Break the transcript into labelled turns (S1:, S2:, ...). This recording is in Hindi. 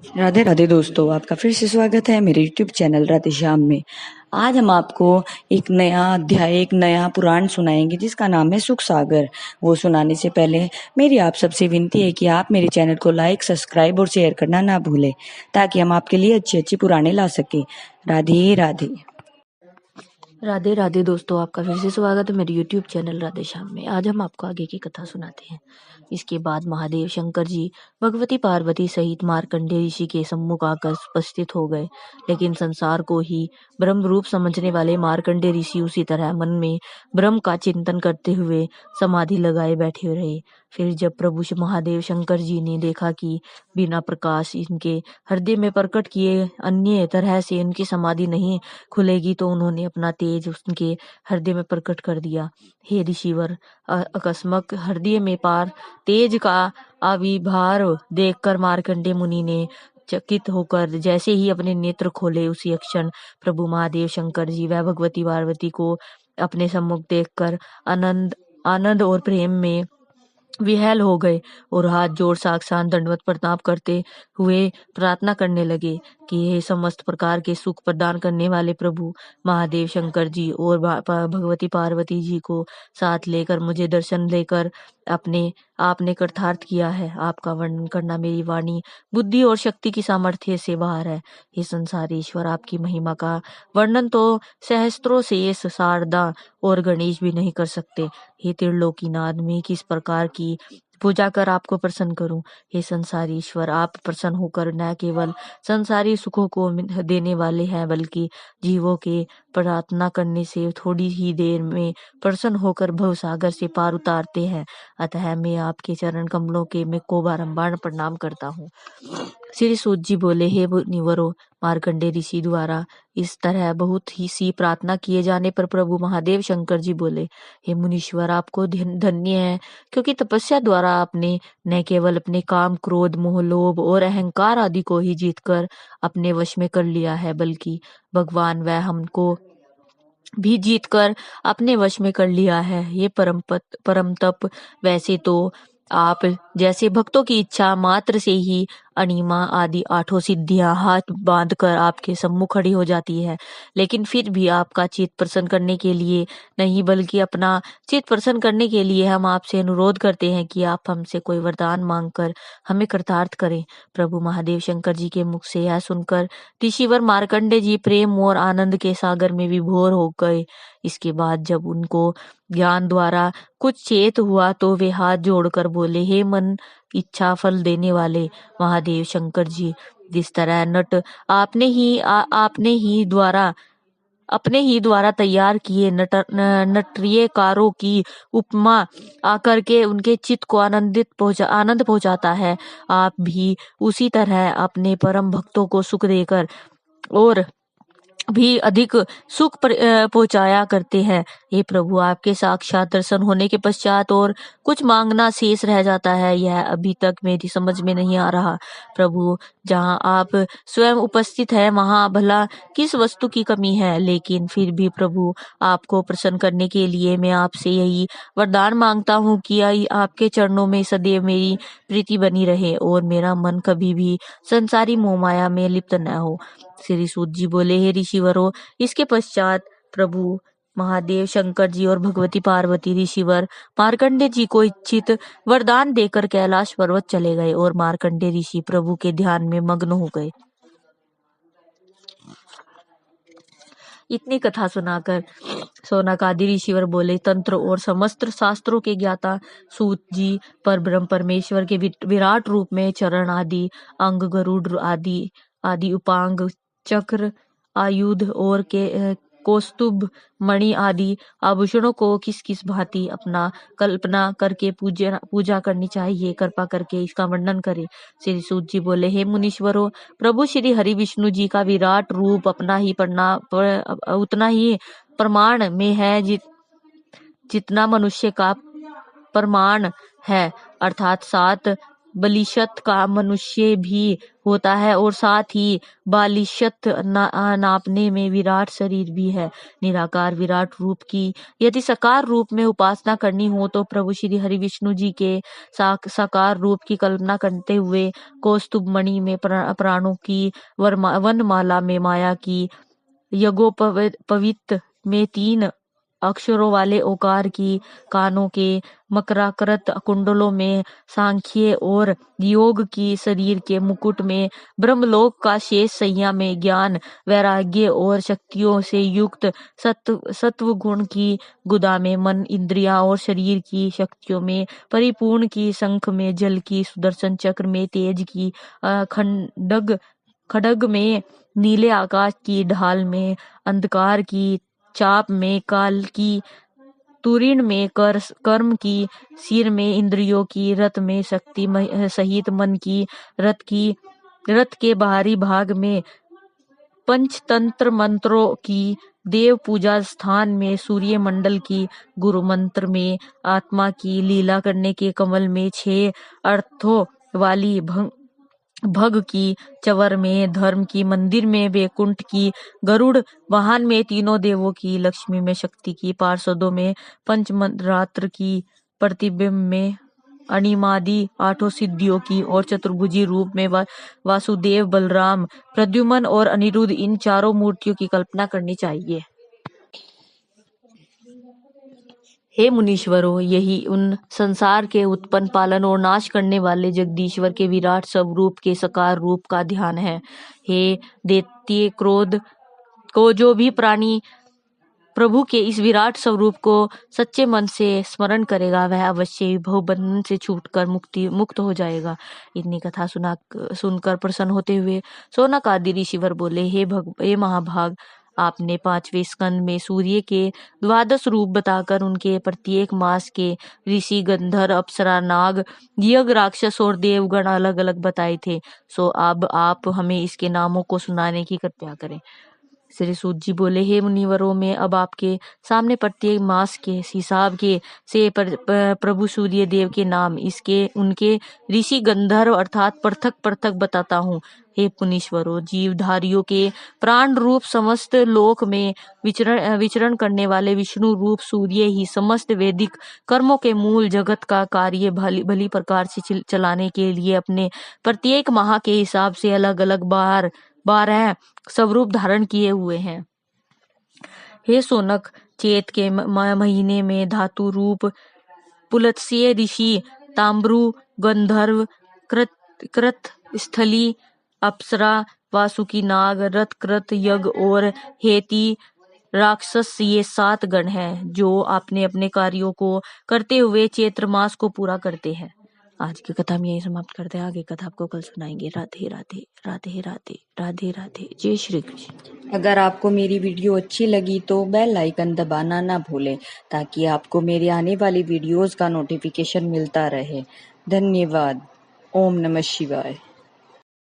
S1: राधे राधे दोस्तों, आपका फिर से स्वागत है मेरे YouTube चैनल राधे श्याम में। आज हम आपको एक नया अध्याय, एक नया पुराण सुनाएंगे जिसका नाम है सुख सागर। वो सुनाने से पहले मेरी आप सबसे विनती है कि आप मेरे चैनल को लाइक, सब्सक्राइब और शेयर करना ना भूलें, ताकि हम आपके लिए अच्छी अच्छी पुराणे ला सके। राधे राधे।
S2: राधे राधे दोस्तों, आपका फिर से स्वागत है मेरे YouTube चैनल राधे श्याम में। आज हम आपको आगे की कथा सुनाते हैं। इसके बाद महादेव शंकर जी भगवती पार्वती सहित मार्कंडेय ऋषि के सम्मुख आकर उपस्थित हो गए। लेकिन संसार को ही ब्रह्म रूप समझने वाले मार्कंडेय ऋषि उसी तरह मन में ब्रह्म का चिंतन करते हुए समाधि लगाए बैठे रहे। फिर जब प्रभु महादेव शंकर जी ने देखा कि बिना प्रकाश इनके हृदय में प्रकट किए अन्य तरह से उनकी समाधि नहीं खुलेगी, तो उन्होंने अपना तेज उनके हृदय में प्रकट कर दिया। हे ऋषिवर, अकस्मात हृदय में पार तेज का आविर्भाव देखकर मार्कंडेय मुनि ने चकित होकर जैसे ही अपने नेत्र खोले, उसी क्षण प्रभु महादेव शंकर जी व भगवती पार्वती को अपने सम्मुख देखकर आनंद और प्रेम में विह्वल हो गए और हाथ जोड़ साक्षात दंडवत प्रणाम करते हुए प्रार्थना करने लगे कि हे समस्त प्रकार के सुख प्रदान करने वाले प्रभु महादेव शंकर जी और भगवती पार्वती जी को साथ लेकर मुझे दर्शन लेकर अपने आपने कृतार्थ किया है। आपका वर्णन करना मेरी वाणी, बुद्धि और शक्ति की सामर्थ्य से बाहर है। हे संसार ईश्वर, आपकी महिमा का वर्णन तो सहस्त्रों शेष, शारदा और गणेश भी नहीं कर सकते। हे त्रिलोकीनाथ, मैं किस प्रकार की पूजा कर आपको प्रसन्न करूं। हे संसार ईश्वर, आप प्रसन्न होकर न केवल संसारी सुखों को देने वाले हैं, बल्कि जीवों के प्रार्थना करने से थोड़ी ही देर में प्रसन्न होकर भवसागर से पार उतारते हैं। अतः मैं आपके चरण कमलों के में को बारंबार प्रणाम करता हूँ। श्री सूत जी बोले, हे मुनिवरों, मार्कंडेय ऋषि द्वारा इस तरह बहुत ही सी प्रार्थना किए जाने पर प्रभु महादेव शंकर जी बोले, हे मुनीश्वर, आपको धन्य है, क्योंकि तपस्या द्वारा आपने न केवल अपने काम, क्रोध, मोह, लोभ और अहंकार आदि को ही जीतकर अपने वश में कर लिया है, बल्कि भगवान व हमको भी जीतकर अपने वश में कर लिया है। ये परम तप, वैसे तो आप जैसे भक्तों की इच्छा मात्र से ही अणिमा आदि आठों सिद्धियां हाथ बांधकर आपके सम्मुख खड़ी हो जाती है, लेकिन फिर भी आपका चित्त प्रसन्न करने के लिए नहीं, बल्कि अपना चित्त प्रसन्न करने के लिए हम आपसे अनुरोध करते हैं कि आप हमसे कोई वरदान मांगकर हमें कृतार्थ करें। प्रभु महादेव शंकर जी के मुख से यह सुनकर ऋषिवर मार्कंडेय जी प्रेम और आनंद के सागर में विभोर हो गए। इसके बाद जब उनको ज्ञान द्वारा कुछ चेत हुआ, तो वे हाथ जोड़कर बोले, हे मन इच्छा फल देने वाले महादेव शंकर जी, जिस तरह नट आपने ही द्वारा अपने ही द्वारा तैयार किए नटरियकारों की उपमा आकर के उनके चित्त को आनंद पहुंचाता है, आप भी उसी तरह अपने परम भक्तों को सुख देकर और भी अधिक सुख पहुंचाया करते हैं। हे प्रभु, आपके साक्षात दर्शन होने के पश्चात और कुछ मांगना शेष रह जाता है, यह अभी तक मेरी समझ में नहीं आ रहा। प्रभु, जहाँ आप स्वयं उपस्थित है, वहाँ भला किस वस्तु की कमी है, लेकिन फिर भी प्रभु, आपको प्रसन्न करने के लिए मैं आपसे यही वरदान मांगता हूँ कि आपके चरणों में सदैव मेरी प्रीति बनी रहे और मेरा मन कभी भी संसारी मोह माया में लिप्त न हो। श्री सूत जी बोले, हे ऋषिवरों, इसके पश्चात प्रभु महादेव शंकर जी और भगवती पार्वती ऋषिवर मार्कंडेय जी को इच्छित वरदान देकर कैलाश पर्वत चले गए और मार्कंडेय ऋषि प्रभु के ध्यान में मग्न हो गए। इतनी कथा सुनाकर सौनकादि ऋषिवर बोले, तंत्र और समस्त शास्त्रों के ज्ञाता सूत जी पर ब्रह्म परमेश्वर के विराट रूप में चरण आदि अंग, गरुड़ आदि उपांग, चक्र, आयुध और के कौस्तुभ मणि आदि आभूषणों को किस किस भांति अपना कल्पना करके पूजा करनी चाहिए, कृपा करके इसका वर्णन करे। श्री सूत जी बोले, हे मुनीश्वरों, प्रभु श्री हरि विष्णु जी का विराट रूप उतना ही प्रमाण में है जितना मनुष्य का प्रमाण है, अर्थात 7 बलिष्ठ का मनुष्य भी होता है और साथ ही बालिशत नापने में विराट शरीर भी है। निराकार विराट रूप की यदि साकार रूप में उपासना करनी हो तो प्रभु श्री हरि विष्णु जी के साकार रूप की कल्पना करते हुए कौस्तुभ मणि में प्राणों की वनमाला में माया की यज्ञोपवीत में 3 अक्षरों वाले ओकार की कानों के मकराकृत कुंडलों में सांख्य और योग की शरीर के मुकुट में ब्रह्मलोक का शेष सैया में ज्ञान वैराग्य और शक्तियों से युक्त सत्व गुण की गुदा में मन इंद्रियां और शरीर की शक्तियों में परिपूर्ण की शंख में जल की सुदर्शन चक्र में तेज की खड्ग में नीले आकाश की ढाल में अंधकार की चाप में काल की तुरीन में कर्म की सिर में इंद्रियों की रथ में शक्ति सहित मन की रथ के बाहरी भाग में पंचतंत्र मंत्रों की देव पूजा स्थान में सूर्य मंडल की गुरु मंत्र में आत्मा की लीला करने के कमल में 6 अर्थों वाली भग की चवर में धर्म की मंदिर में वैकुंठ की गरुड़ वाहन में तीनों देवों की लक्ष्मी में शक्ति की पार्षदों में पंचरात्र की प्रतिबिंब में अणिमादि 8 सिद्धियों की और चतुर्भुजी रूप में वासुदेव बलराम प्रद्युम्न और अनिरुद्ध इन 4 मूर्तियों की कल्पना करनी चाहिए। हे मुनीश्वरों, यही उन संसार के उत्पन्न पालन और नाश करने वाले जगदीश्वर के विराट स्वरूप के साकार रूप का ध्यान है। हे दैत्य क्रोध को जो भी प्राणी प्रभु के इस विराट स्वरूप को सच्चे मन से स्मरण करेगा वह अवश्य ही भवबंधन से छूटकर मुक्त हो जाएगा। इतनी कथा सुनकर प्रसन्न होते हुए शौनक आदि ऋषिवर बोले, हे महाभाग, आपने 5वें स्कंद में सूर्य के 12 रूप बताकर उनके प्रत्येक मास के ऋषि गंधर्व अप्सरा नाग यज्ञ राक्षस और देवगण अलग अलग बताए थे। सो अब आप हमें इसके नामों को सुनाने की कृपा करें। श्री सूत जी बोले, हे मुनिवरों, में अब आपके सामने प्रत्येक मास के हिसाब के से प्रभु सूर्य देव के नाम इसके उनके ऋषि गंधर्व अर्थात पृथक पृथक बताता हूँ। हे पुनीश्वरों, जीवधारियों के प्राण रूप समस्त लोक में विचरण करने वाले विष्णु रूप सूर्य ही समस्त वैदिक कर्मों के मूल जगत का कार्य भली प्रकार से चलाने के लिए अपने प्रत्येक माह के हिसाब से अलग अलग 12 स्वरूप धारण किए हुए हैं। हे सोनक, चैत के महीने में धातु रूप पुलत्स्य ऋषि ताम्रू गंधर्व कृत स्थली अप्सरा वासुकी नाग रथकृत यज्ञ और हेती राक्षस ये 7 गण हैं जो अपने अपने कार्यों को करते हुए चैत्र मास को पूरा करते हैं। आज की कथा में यही समाप्त करते हैं। आगे कथा आपको कल सुनाएंगे। राधे राधे राधे राधे राधे राधे। जय श्री कृष्ण।
S1: अगर आपको मेरी वीडियो अच्छी लगी तो बेल आइकन दबाना ना भूलें ताकि आपको मेरे आने वाली वीडियोस का नोटिफिकेशन मिलता रहे। धन्यवाद। ओम नमः शिवाय।